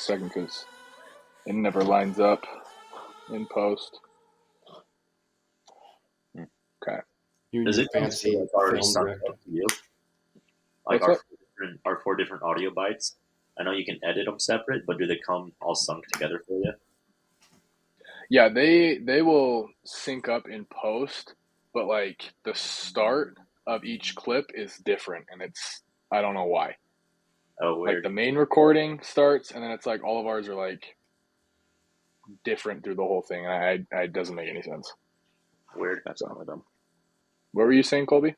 second because it never lines up in post. Okay. You and Does your it come fancy like already film sucked director. up to you? Like What's our 4 different audio bites. I know you can edit them separate, but do they come all sunk together for you? Yeah, they will sync up in post, but like the start of each clip is different, and I don't know why. Oh, Like weird. the main recording starts, and then it's like all of ours are like different through the whole thing, and it doesn't make any sense. Weird. That's all of them. What were you saying, Colby?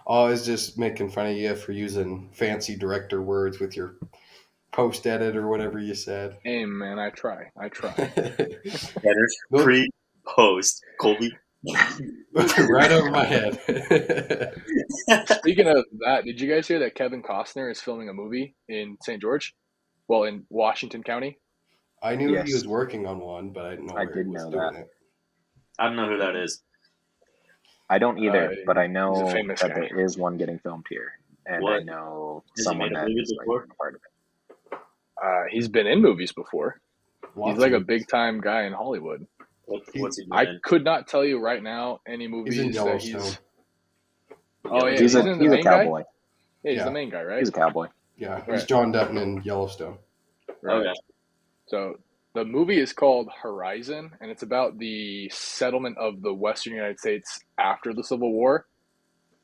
Oh, I was just making fun of you for using fancy director words with your post edit or whatever you said. Hey, man, I try. Headers, Nope. pre, post, Colby. Right over my head. Speaking of that, did you guys hear that Kevin Costner is filming a movie in St. George? Well, in Washington County. I knew he Yes. was working on one, but I didn't know I where did he was know doing that. it. I don't know who that is. I don't either, but I He's a know famous that guy. there is one getting filmed here, and I What? know Has he someone made a that movie is like before? a part of it. He's been in movies before. Lots He's like of a big time guy in Hollywood. What's he doing? I could not tell you right now any movies He's in that Yellowstone. he's. Oh yeah, He's he's a in the main cowboy. guy. Yeah, he's Yeah. the main guy, right? He's a cowboy. Yeah, he's Right. John Dutton in Yellowstone. Right. Okay. So the movie is called Horizon, and it's about the settlement of the Western United States after the Civil War.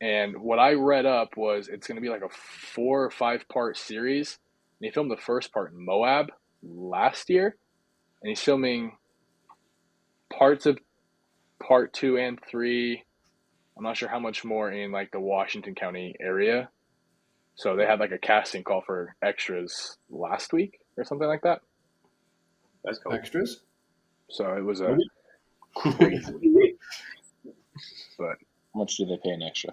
And what I read up was it's going to be like a 4 or 5 part series. And he filmed the first part in Moab last year, and he's filming parts of part 2 and 3. I'm not sure how much more in like the Washington County area. So they had like a casting call for extras last week or something like that. That's cool. Extras? So it was a crazy, but How much do they pay an extra?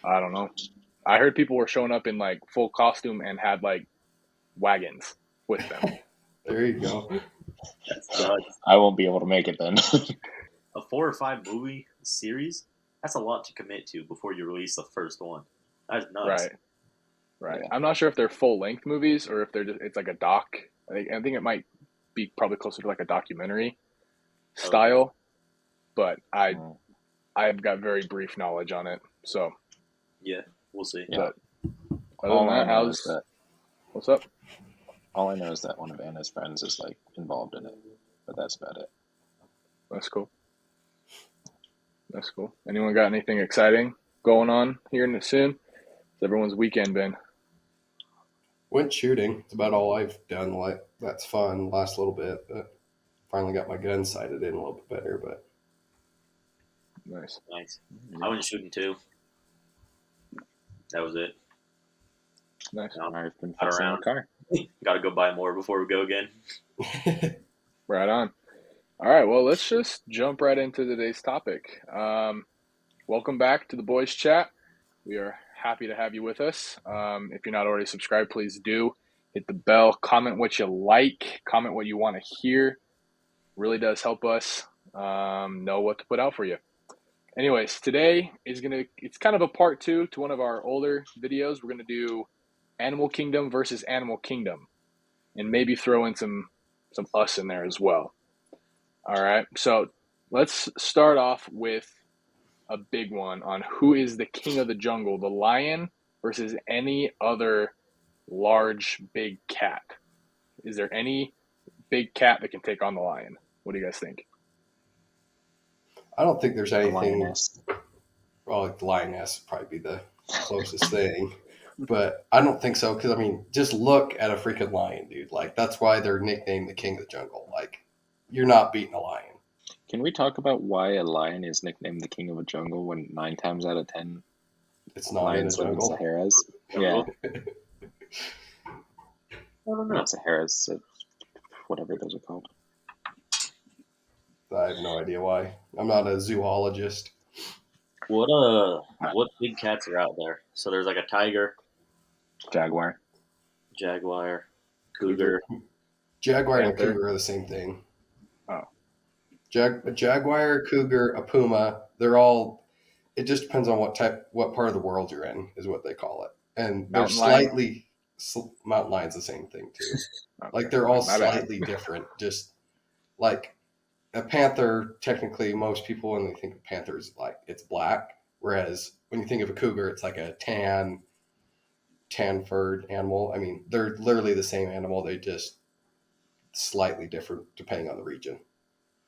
I don't know. I heard people were showing up in like full costume and had like wagons with them. There you go. That's nuts. I won't be able to make it then. A 4 or 5 movie series? That's a lot to commit to before you release the first one. That's nuts. Right. Yeah. I'm not sure if they're full length movies or if it's like a doc. I think it might be probably closer to like a documentary style, but I've got very brief knowledge on it. So Yeah, we'll see. Yeah. But other than that, what's up? All I know is that one of Anna's friends is like involved in it, but that's about it. That's cool. Anyone got anything exciting going on here in the soon? How's everyone's weekend been? Went shooting. It's about all I've done. Like that's fun. Last little bit, but finally got my gun sighted in a little bit better. But Nice. I went shooting too. That was it. Nice. I've been Not fixing around. the car. Got to go buy more before we go again. Right on. All right, well, let's just jump right into today's topic. Welcome back to the Boys Chat. We are happy to have you with us. If you're not already subscribed, please do. Hit the bell, comment what you like, comment what you want to hear. Really does help us know what to put out for you. Anyways, today it's kind of a part 2 to one of our older videos. We're going to do Animal Kingdom versus Animal Kingdom, and maybe throw in some us in there as well. All right, so let's start off with a big one on who is the king of the jungle, the lion versus any other large big cat. Is there any big cat that can take on the lion? What do you guys think? I don't think there's The anything. lioness. Well, like the lioness would probably be the closest thing, but I don't think so. Because I mean, just look at a freaking lion, dude. Like that's why they're nicknamed the king of the jungle. Like you're not beating a lion. Can we talk about why a lion is nicknamed the king of a jungle when 9 times out of 10 It's not lions in live the in jungle. Saharas? Yeah, I don't know. not Saharas, whatever those are called. I have no idea why. I'm not a zoologist. What big cats are out there? So there's like a tiger, Jaguar. jaguar, cougar. Jaguar and a Panther. cougar are the same thing. Oh. A jaguar, a cougar, a puma, they're all, it just depends on what part of the world you're in is what they call it. And they're Mountain lion? mountain lion's the same thing too. Okay, Like they're all my bad. slightly different. Just like a panther, technically, most people when they think of panthers, like it's black. Whereas when you think of a cougar, it's like a tan furred animal. I mean, they're literally the same animal. They just slightly different depending on the region.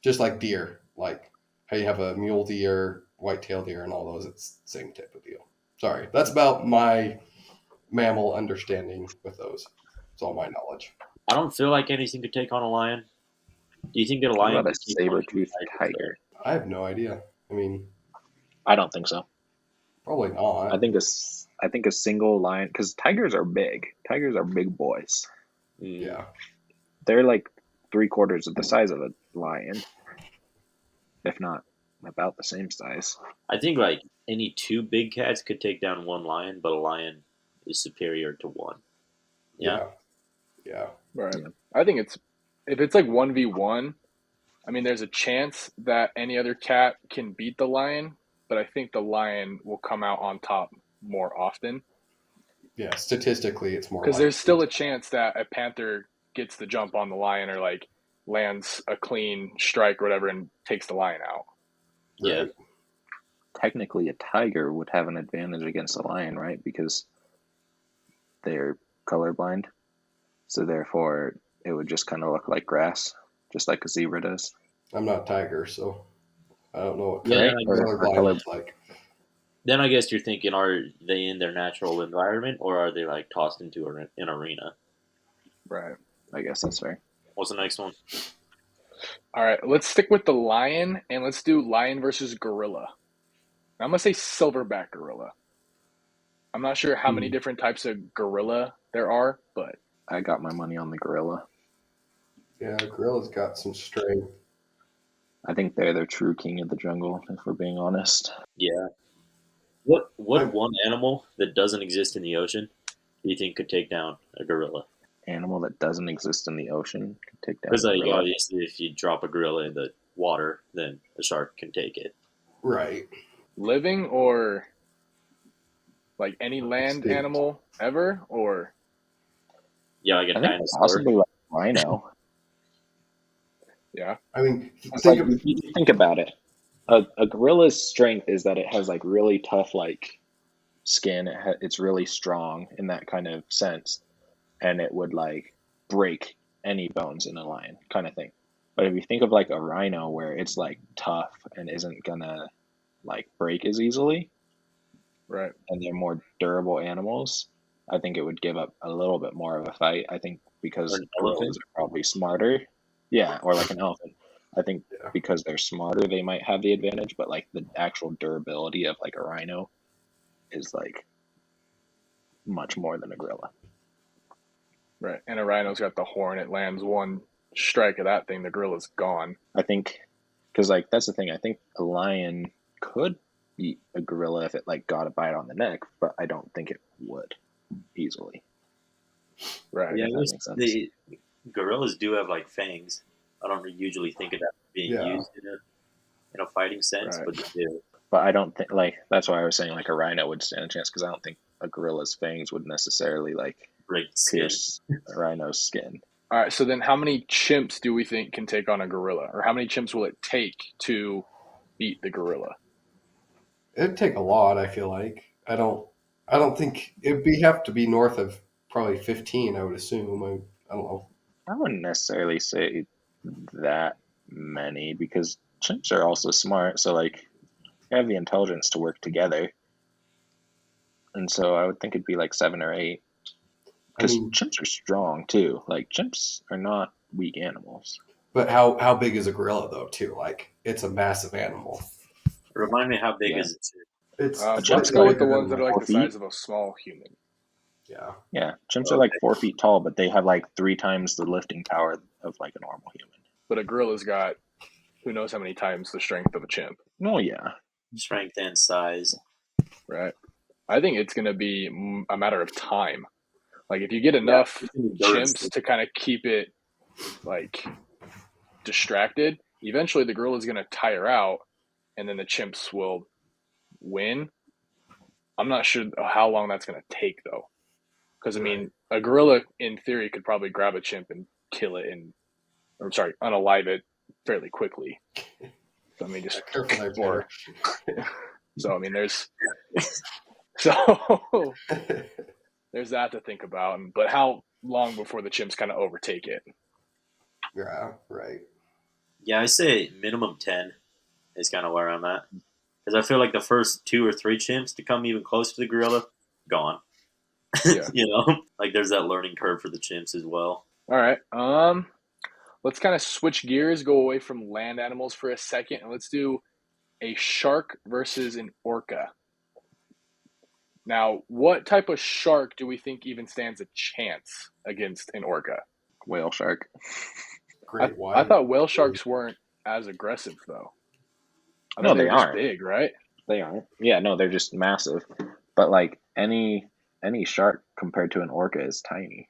Just like deer, like how you have a mule deer, white-tailed deer, and all those. It's the same type of deal. Sorry, that's about my mammal understanding with those. It's all my knowledge. I don't feel like anything could take on a lion. Do you think that a What lion about a could take on saber-toothed tiger? I have no idea. I mean, I don't think so. probably not. I think a single lion, because tigers are big. Tigers are big boys. Yeah. They're like 3/4 of the size of a lion, if not about the same size. I think like any two big cats could take down one lion, but a lion is superior to one. Yeah. Yeah. Right. Yeah. I think if it's like 1v1, I mean, there's a chance that any other cat can beat the lion, but I think the lion will come out on top more often Yeah. Statistically, it's more because likely. there's still a chance that a panther gets the jump on the lion or like lands a clean strike or whatever and takes the lion out. Yeah. Right. Technically, a tiger would have an advantage against a lion, right? Because they're colorblind. So therefore, it would just kind of look like grass, just like a zebra does. I'm not a tiger, so I don't know what Yeah, colorblind looks like. Then I guess you're thinking, are they in their natural environment or are they like tossed into an arena? Right. I guess that's fair. What's the next one? All right. Let's stick with the lion and let's do lion versus gorilla. I'm going to say silverback gorilla. I'm not sure how many different types of gorilla there are, but I got my money on the gorilla. Yeah, gorilla's got some strength. I think they're the true king of the jungle, if we're being honest. Yeah. What one animal that doesn't exist in the ocean do you think could take down a gorilla? Animal that doesn't exist in the ocean could take down Because a like gorilla. obviously, if you drop a gorilla in the water, then a shark can take it. Right. living or like any land Extinct. animal ever or Yeah, like a I think dinosaur. possibly like a rhino. yeah. I mean, It's think like, of you think about it. A gorilla's strength is that it has like really tough like skin. It's really strong in that kind of sense, and it would like break any bones in a lion, kind of thing. But if you think of like a rhino, where it's like tough and isn't gonna like break as easily, Right. and they're more durable animals, I think it would give up a little bit more of a fight. I think because Or an gorillas elephant. are probably smarter. Yeah, or like an elephant. I think Yeah. because they're smarter, they might have the advantage, but like the actual durability of like a rhino is like much more than a gorilla. Right. And a rhino's got the horn. It lands one strike of that thing, the gorilla's gone. I think because like that's the thing. I think a lion could beat a gorilla if it like got a bite on the neck, but I don't think it would easily. Right. Yeah, that I guess makes sense. the gorillas do have like fangs. I don't usually think of that being Yeah. used in a fighting sense, Right. but they do. But I don't think like that's why I was saying like a rhino would stand a chance because I don't think a gorilla's fangs would necessarily like Break skin. pierce a rhino's skin. All right. So then how many chimps do we think can take on a gorilla? Or how many chimps will it take to beat the gorilla? it'd take a lot. I feel like I don't think have to be north of probably 15. I would assume. I don't know. I wouldn't necessarily say that many because chimps are also smart, so like they have the intelligence to work together. And so I would think it'd be like 7 or 8. I Because mean, chimps are strong too. Like chimps are not weak animals. but how big is a gorilla though? Too like it's a massive animal. Remind me how big Yeah. is it? It's Let's chimp's go with bigger the ones than, that are like 4 the feet? size of a small human. yeah. Yeah, chimps are like 4 feet tall, but they have like 3 times the lifting power of like a normal human. But a gorilla's got who knows how many times the strength of a chimp. Oh yeah, Strength and size. Right. I think it's going to be a matter of time. Like if you get enough chimps to kind of keep it like distracted, eventually the gorilla's going to tire out and then the chimps will win. I'm not sure how long that's going to take though. Because I Right. mean, a gorilla in theory could probably grab a chimp and kill it, unalive it fairly quickly. So I mean, just Careful there, or Tanner. so I mean, so there's that to think about. But how long before the chimps kind of overtake it? Yeah, right. Yeah, I say minimum 10 is kind of where I'm at. Because I feel like the first 2 or 3 chimps to come even close to the gorilla, gone. Yeah. You know, like there's that learning curve for the chimps as well. All right. Let's kind of switch gears, go away from land animals for a second, and let's do a shark versus an orca. Now, what type of shark do we think even stands a chance against an orca? Whale shark. Great I white. thought whale sharks weren't as aggressive, though. I No, thought they they were just aren't. big, right? They aren't. Yeah, no, they're just massive. But like any shark compared to an orca is tiny.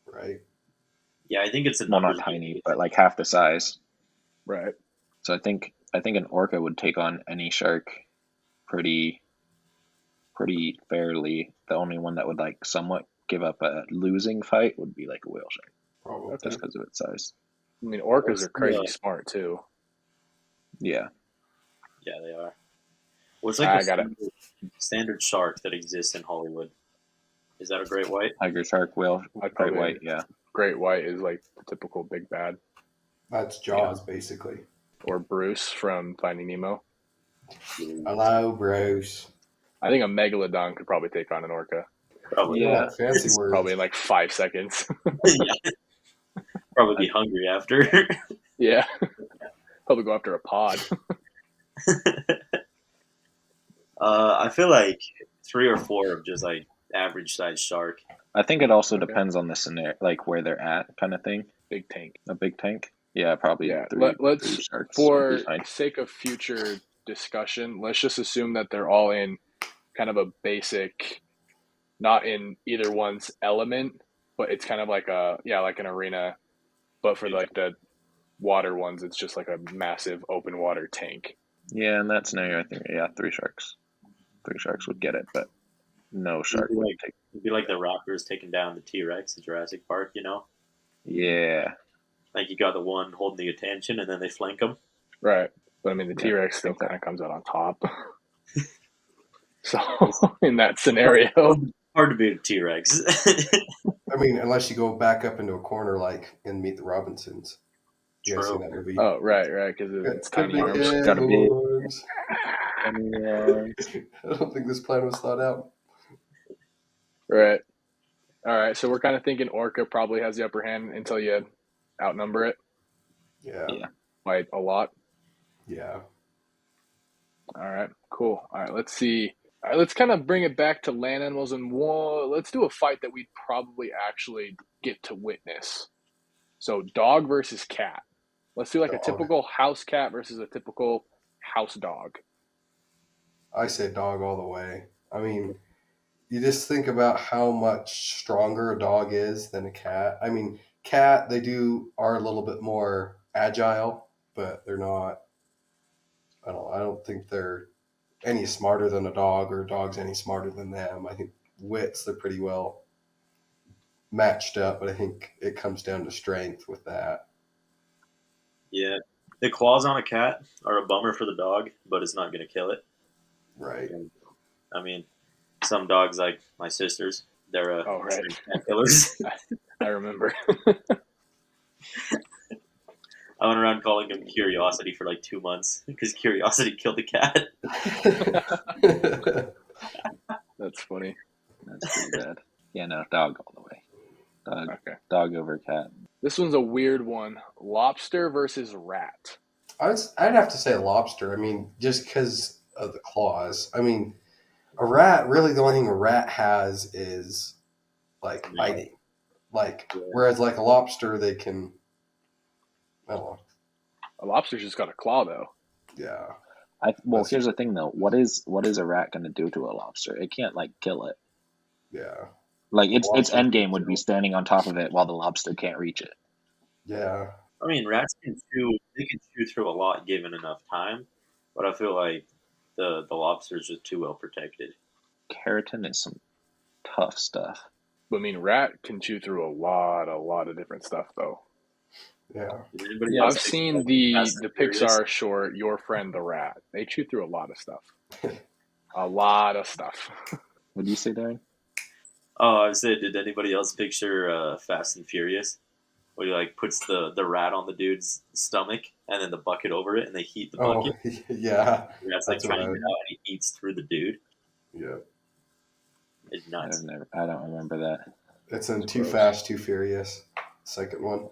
Right. Yeah, I think it's a Well, numbers not tiny, game. but like half the size. Right. So I think an orca would take on any shark pretty fairly. The only one that would like somewhat give up a losing fight would be like a whale shark, Probably. just because of its size. I mean, orcas are crazy Yeah. smart too. Yeah. Yeah, they are. What's like I the got it. standard shark that exists in Hollywood? Is that a great white? Tiger shark, whale, I'd great probably white, yeah. great white is like the typical big bad, That's Jaws, basically. or Bruce from Finding Nemo. Hello, Bruce. I think a megalodon could probably take on an orca, Probably. Yeah. Fancy words. probably in like 5 seconds. Yeah. Probably be hungry after. Yeah, probably go after a pod. I feel like 3 or 4 of just like average sized shark. I think it also Okay. depends on the scenario, like where they're at, kind of thing. Big tank. A big tank. Yeah, probably Yeah, three let's sharks would for be fine. sake of future discussion, let's just assume that they're all in kind of a basic, not in either one's element, but it's kind of like like an arena, but for like the water ones, it's just like a massive open water tank. Yeah, in that scenario, I think three sharks. Three sharks would get it, but no shark would take. It'd be like the Raptors taking down the T-Rex in Jurassic Park, you know? Yeah, Like you got the one holding the attention, and then they flank them. Right. But I mean, the Yeah, T-Rex I still think so. kind of comes out on top. So in that scenario, Hard to beat a T-Rex. I mean, unless you go back up into a corner like in Meet the Robinsons. You guys True. seen that movie? oh right, because it's The tiny big arms. head Gotta be- ones. I don't think this plan was thought out. Right. All right. So we're kind of thinking Orca probably has the upper hand until you outnumber it Yeah. Yeah. by a lot. Yeah. All right. Cool. All right. Let's see. All right. Let's kind of bring it back to land animals and let's do a fight that we'd probably actually get to witness. So dog versus cat. Let's do like a Dog. typical house cat versus a typical house dog. I say dog all the way. I mean, you just think about how much stronger a dog is than a cat. I mean, cat are a little bit more agile, but they're not. I don't think they're any smarter than a dog, or a dog's any smarter than them. I think wits they're pretty well matched up, but I think it comes down to strength with that. Yeah. The claws on a cat are a bummer for the dog, but it's not going to kill it. Right. I mean, some dogs, like my sister's, they're Oh, right. cat killers. I remember. I went around calling him Curiosity for like 2 months because Curiosity killed the cat. That's funny. That's pretty bad. Yeah, no, dog all the way. Okay. Dog over cat. This one's a weird one. Lobster versus rat. I'd have to say lobster. I mean, just because of the claws. I mean, a rat, really the only thing a rat has is like Yeah. biting. Like, Yeah. whereas like a lobster, they can, I don't know. A lobster's just got a claw, though. Yeah. Well, That's here's the thing though. What is a rat gonna do to a lobster? It can't like kill it. Yeah. Like its Lobster end game can would be kill. standing on top of it while the lobster can't reach it. Yeah. I mean, rats can chew. They can chew through a lot given enough time, but I feel like the lobster's just too well protected. Keratin is some tough stuff. But I mean, rat can chew through a lot of different stuff, though. Yeah. Did anybody I've else pick seen Fast the and Furious? Pixar short "Your Friend the Rat." They chew through a lot of stuff. A lot of stuff. What do you say, Darren? Oh, I said, did anybody else picture Fast and Furious? Where he like puts the rat on the dude's stomach and then the bucket over it, and they heat the Oh, bucket. yeah. The rat's like That's what trying to I. get out, and he eats through the dude. Yeah. It's nuts. I don't remember that. It's in It's Too gross. Fast, Too Furious. Second one.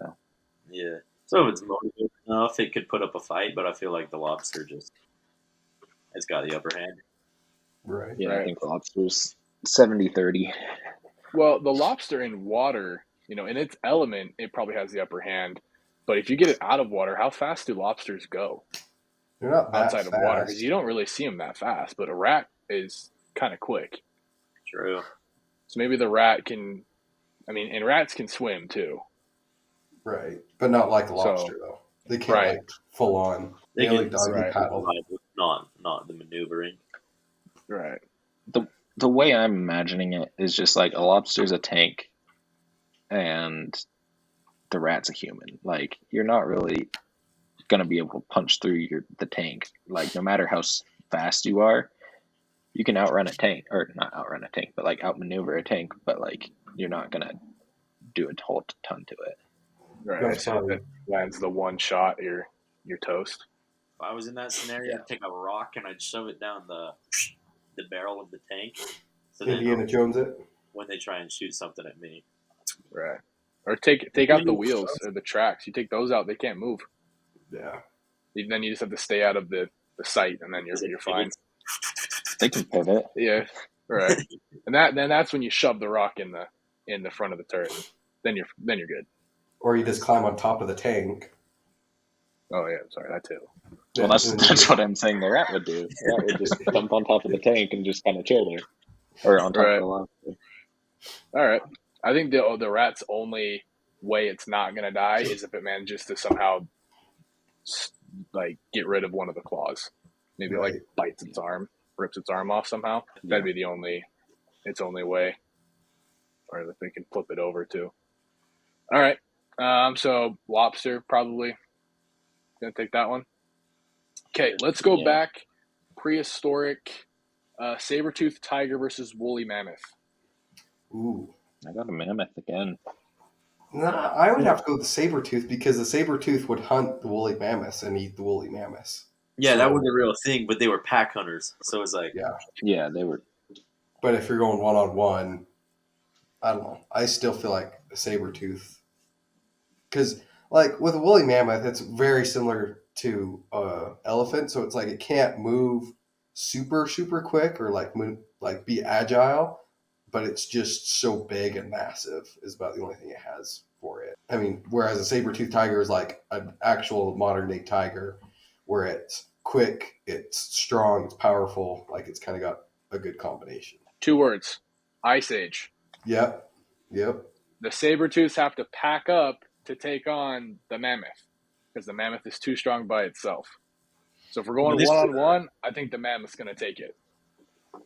Yeah. So if it's motivated enough, it could put up a fight, but I feel like the lobster just has got the upper hand. Right. Yeah, I Right. think lobster's 70-30. Well, the lobster in water, in its element, it probably has the upper hand. But if you get it out of water, how fast do lobsters go They're not that outside of water? Because fast. you don't really see them that fast. But a rat is kind of quick. True. So maybe the rat can. And rats can swim too. Right. But not like a So- lobster, though. They can't, Right. like, full on. They Daily can doggy right. paddle. not the maneuvering. Right. The way I'm imagining it is just like a lobster's a tank and the rat's a human. Like, you're not really gonna be able to punch through the tank. Like, no matter how fast you are, you can outrun a tank, or not outrun a tank, but like outmaneuver a tank. But like, you're not gonna do a whole ton to it. Right. That's So probably- if it lands the one shot, you're toast. If I was in that scenario, Yeah. I'd take a rock and I'd shove it down the barrel of the tank. So then Indiana Jones it. when they try and shoot something at me, Right. Or take out the wheels or the tracks. You take those out, they can't move. Yeah. Then you just have to stay out of the sight, and then you're fine. They can pivot. Yeah. Right. And that's when you shove the rock in the front of the turret. Then you're good. Or you just climb on top of the tank. Oh yeah, sorry, that too. Well, that's what I'm saying the rat would do. The rat would just jump on top of the tank and just kind of chill there. Or on top Right. of the lobster. All right. I think the rat's only way it's not gonna die is if it manages to somehow like get rid of one of the claws. Maybe Right. like bites its arm, rips its arm off somehow. That'd be its only way. Or if they can flip it over too. All right. So lobster probably gonna take that one. Okay, let's go Yeah. back. Prehistoric saber-toothed tiger versus woolly mammoth. Ooh. I got a mammoth again. Nah, I would have to go with the saber tooth because the saber tooth would hunt the woolly mammoths and eat the woolly mammoths. yeah, So- that was a real thing. But they were pack hunters, so it's like Yeah, they were. But if you're going one on one, I don't know. I still feel like a saber tooth. Because, like, with a woolly mammoth, it's very similar to elephant. So it's like it can't move super, super quick or like be agile. But it's just so big and massive is about the only thing it has for it. I mean, whereas a saber-toothed tiger is like an actual modern-day tiger where it's quick, it's strong, it's powerful. Like, it's kind of got a good combination. 2 words. Ice Age. Yep. The saber-tooths have to pack up to take on the mammoth because the mammoth is too strong by itself. So if we're going one-on-one, I think the mammoth's going to take it.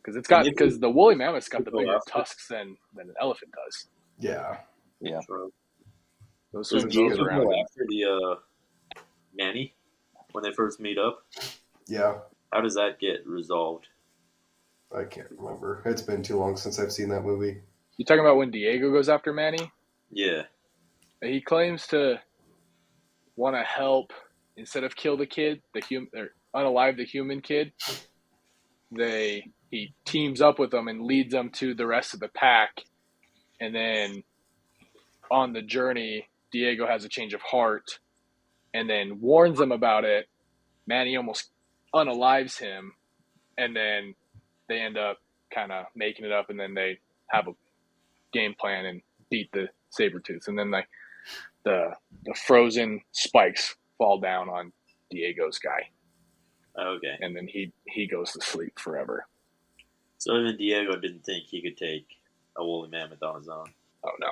Because the woolly mammoth's got the bigger tusks than an elephant does. Yeah. Those does swings Diego around. go after the Manny when they first meet up? Yeah. How does that get resolved? I can't remember. It's been too long since I've seen that movie. You talking about when Diego goes after Manny? Yeah, He claims to want to help instead of kill the kid, or unalive the human kid. He teams up with them and leads them to the rest of the pack, and then on the journey, Diego has a change of heart, and then warns them about it. Manny almost unalives him, and then they end up kind of making it up, and then they have a game plan and beat the saber-tooths, and then the frozen spikes fall down on Diego's guy, okay. and then he goes to sleep forever. So even Diego didn't think he could take a woolly mammoth on his own. Oh no!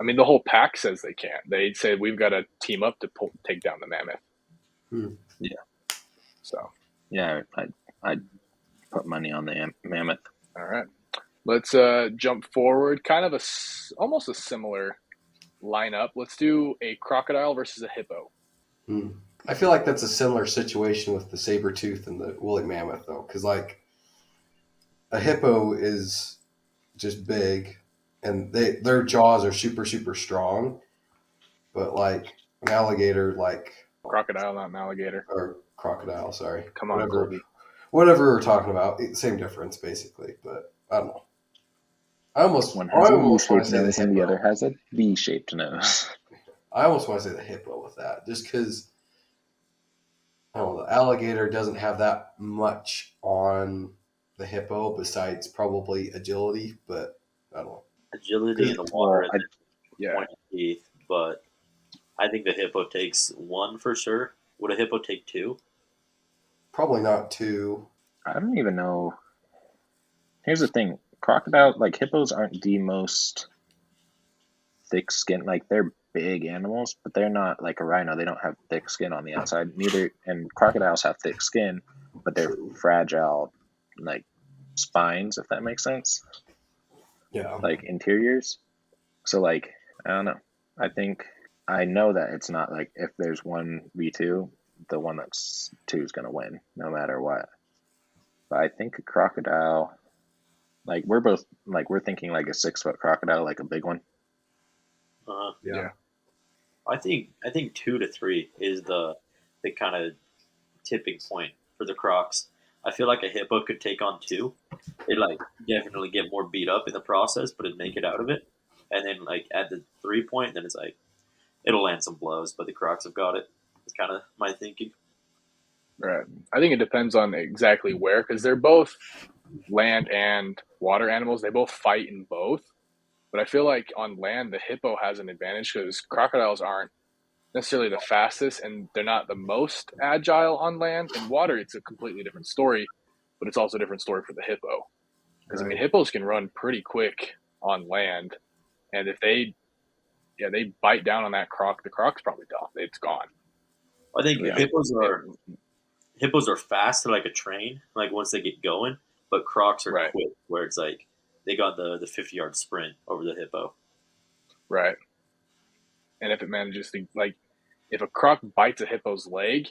I mean, the whole pack says they can't. They say we've got to team up to take down the mammoth. Yeah. So Yeah, I'd put money on the mammoth. all right, let's jump forward. Kind of almost a similar lineup. Let's do a crocodile versus a hippo. I feel like that's a similar situation with the saber tooth and the woolly mammoth, though, because like a hippo is just big, and their jaws are super super strong, but like an alligator, like Crocodile, not an alligator. or crocodile, sorry, Come on, Colby. whatever we're talking about, same difference basically. But I don't know. I almost One I has a almost want U-shaped to say the nose and the hippo. other has a V-shaped nose. I almost want to say the hippo with that, just because I don't know, the alligator doesn't have that much on the hippo besides probably agility, but I don't know. Agility in the water Well, and then Yeah. pointy teeth, but I think the hippo takes one for sure. Would a hippo take two? Probably not two. I don't even know. Here's the thing: crocodile, like hippos, aren't the most thick skin. Like they're big animals, but they're not like a rhino. They don't have thick skin on the outside. Neither, and crocodiles have thick skin, but they're fragile, like spines, if that makes sense. Yeah. Like interiors. So like I don't know. I think I know that it's not like if there's 1v2, the one that's 2 is gonna win no matter what. But I think a crocodile, like we're both like we're thinking like a 6-foot crocodile, like a big one. Yeah. I think 2 to 3 is the kind of tipping point for the Crocs. I feel like a hippo could take on 2. It like definitely get more beat up in the process, but it'd make it out of it. And then like at the 3 point, then it's like it'll land some blows, but the Crocs have got it. It's kind of my thinking. Right. I think it depends on exactly where, because they're both land and water animals. They both fight in both. But I feel like on land, the hippo has an advantage because crocodiles aren't necessarily the fastest and they're not the most agile on land. In water, it's a completely different story, but it's also a different story for the hippo. Because, I mean, hippos can run pretty quick on land. And if they bite down on that croc, the croc's probably done. It's gone. I think Yeah. hippos are fast to like a train, like once they get going, but Crocs are Right. quick, where it's like they got the 50-yard sprint over the hippo. Right. And if it manages to, like, if a croc bites a hippo's leg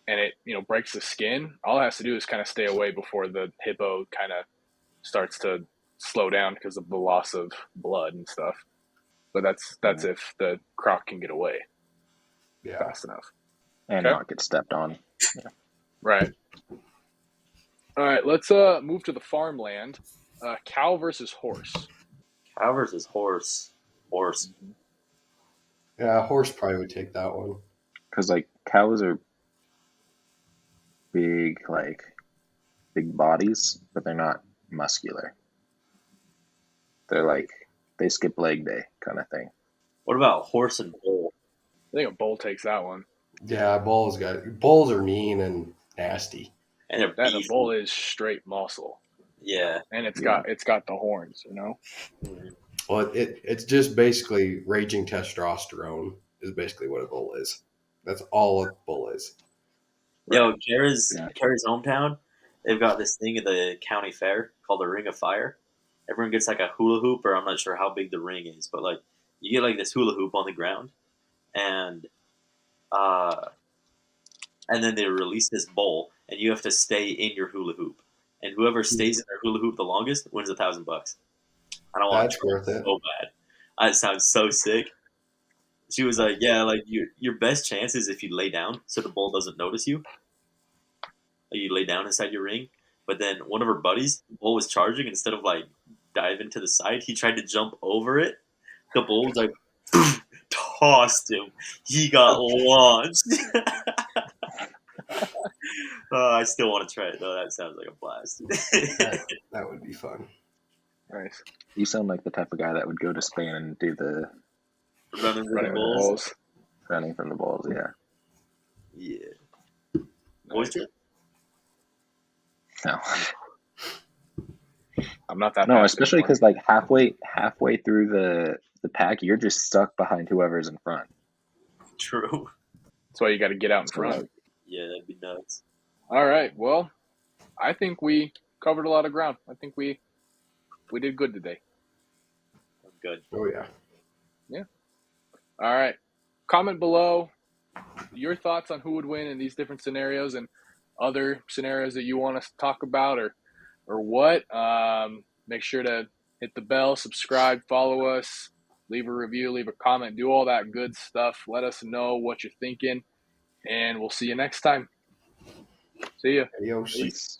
and it, breaks the skin, all it has to do is kind of stay away before the hippo kind of starts to slow down because of the loss of blood and stuff. But that's if the croc can get away fast enough. And Okay. not get stepped on. Right. All right, let's move to the farmland. Cow versus horse. Cow versus horse. Horse. Yeah, horse probably would take that one. Because like cows are big, like big bodies, but they're not muscular. They're like they skip leg day kind of thing. What about horse and bull? I think a bull takes that one. Yeah, bulls are mean and nasty. And they're That a beefy. bull is straight muscle, Yeah. and it's got the horns. Well, it's just basically raging testosterone is basically what a bull is. That's all a bull is. Yo, Kara's Yeah. hometown, they've got this thing at the county fair called the Ring of Fire. Everyone gets like a hula hoop, or I'm not sure how big the ring is, but like you get like this hula hoop on the ground, and then they release this bull, and you have to stay in your hula hoop, and whoever stays in their hula hoop the longest wins $1,000. I don't want That's worth it. so bad. That sounds so sick. She was like, "Yeah, like your best chance is if you lay down, so the bull doesn't notice you. Like you lay down inside your ring." But then one of her buddies, the bull was charging. Instead of like diving to the side, he tried to jump over it. The bull was like tossed him. He got launched. I still want to try it though. That sounds like a blast. That would be fun. Nice. You sound like the type of guy that would go to Spain and do the Running with Running the with bulls. bulls. running from the bulls. Yeah. Yeah. Oyster? No. I'm not that. No, fast especially anymore. because like halfway through the pack, you're just stuck behind whoever's in front. True. That's why you got to get out in So, front. like, Yeah, that'd be nuts. All right. Well, I think we covered a lot of ground. I think we we did good today. Good. Oh yeah. All right. Comment below your thoughts on who would win in these different scenarios and other scenarios that you want us to talk about or what. Make sure to hit the bell, subscribe, follow us, leave a review, leave a comment, do all that good stuff. Let us know what you're thinking, and we'll see you next time. See ya. Adios. Peace.